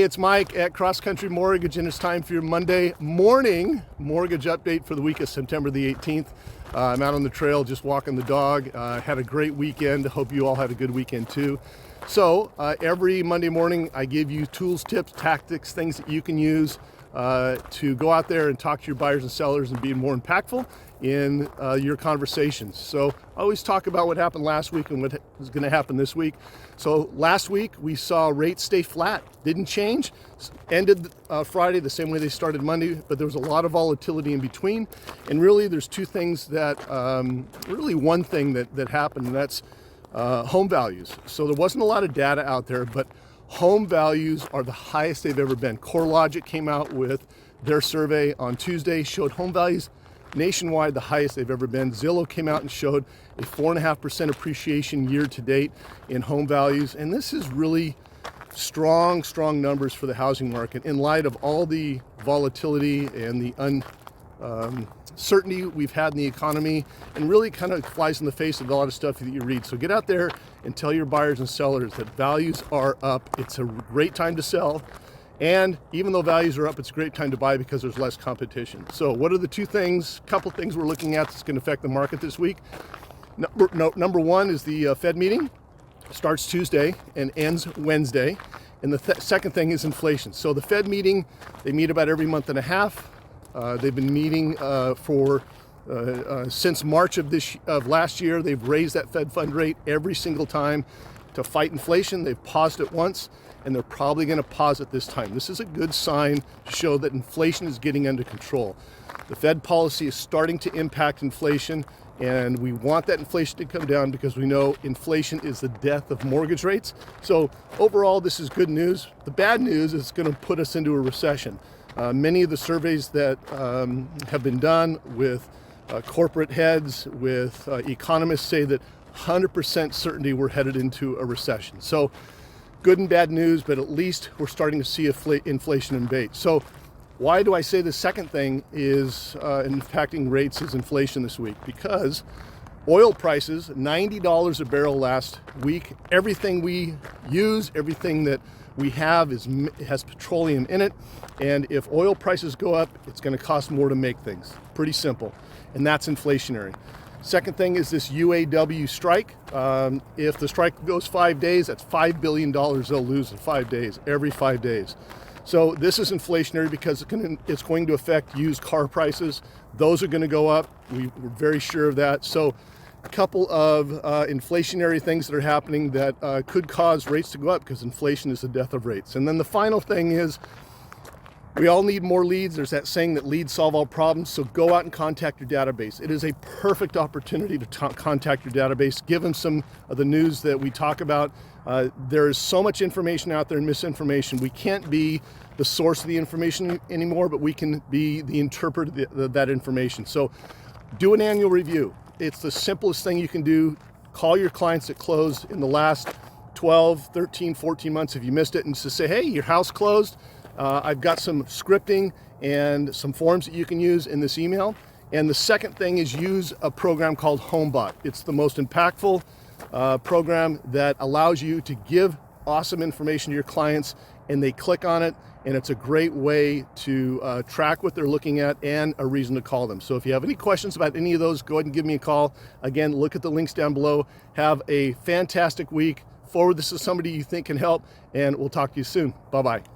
it's Mike at Cross Country Mortgage, and it's time for your Monday morning mortgage update for the week of September the 18th. I'm out on the trail just walking the dog. Had a great weekend. Hope you all had a good weekend too. So every Monday morning I give you tools, tips, tactics, things that you can use to go out there and talk to your buyers and sellers and be more impactful in your conversations. So I always talk about what happened last week and what is going to happen this week. So last week we saw rates stay flat, didn't change, ended Friday the same way they started Monday, but there was a lot of volatility in between. And really there's two things that, really one thing that happened, and that's home values. So there wasn't a lot of data out there, but home values are the highest they've ever been. CoreLogic came out with their survey on Tuesday, showed home values nationwide the highest they've ever been. Zillow came out and showed a 4.5% appreciation year to date in home values. And this is really strong numbers for the housing market in light of all the volatility and the uncertainty we've had in the economy, and really kind of flies in the face of a lot of stuff that you read. So get out there and tell your buyers and sellers that values are up. It's a great time to sell. And even though values are up, it's a great time to buy because there's less competition. So what are the couple things we're looking at that's going to affect the market this week? Number one is the Fed meeting. Starts Tuesday and ends Wednesday. And the second thing is inflation. So the Fed meeting, they meet about every month and a half. They've been meeting since March of last year. They've raised that Fed fund rate every single time to fight inflation. They've paused it once, and they're probably going to pause it this time. This is a good sign to show that inflation is getting under control. The Fed policy is starting to impact inflation, and we want that inflation to come down because we know inflation is the death of mortgage rates. So overall, this is good news. The bad news is it's going to put us into a recession. Many of the surveys that have been done with corporate heads, with economists say that 100% certainty we're headed into a recession. So good and bad news, but at least we're starting to see inflation abate. So why do I say the second thing is impacting rates is inflation this week? Because oil prices, $90 a barrel last week. Everything we use, everything that we have has petroleum in it. And if oil prices go up, it's going to cost more to make things. Pretty simple. And that's inflationary. Second thing is this UAW strike. If the strike goes 5 days, that's $5 billion they'll lose in 5 days, every 5 days. So this is inflationary because it's going to affect used car prices. Those are going to go up. We're very sure of that. So a couple of inflationary things that are happening that could cause rates to go up because inflation is the death of rates. And then the final thing is we all need more leads. There's that saying that leads solve all problems. So go out and contact your database. It is a perfect opportunity to contact your database. Give them some of the news that we talk about. There is so much information out there and misinformation. We can't be the source of the information anymore, but we can be the interpreter of that information. So do an annual review. It's the simplest thing you can do. Call your clients that closed in the last 12, 13, 14 months if you missed it, and just say, hey, your house closed. I've got some scripting and some forms that you can use in this email. And the second thing is use a program called HomeBot. It's the most impactful program that allows you to give awesome information to your clients, and they click on it, and it's a great way to track what they're looking at and a reason to call them. So if you have any questions about any of those, go ahead and give me a call. Again, look at the links down below. Have a fantastic week. Forward this to somebody you think can help, and we'll talk to you soon. Bye-bye.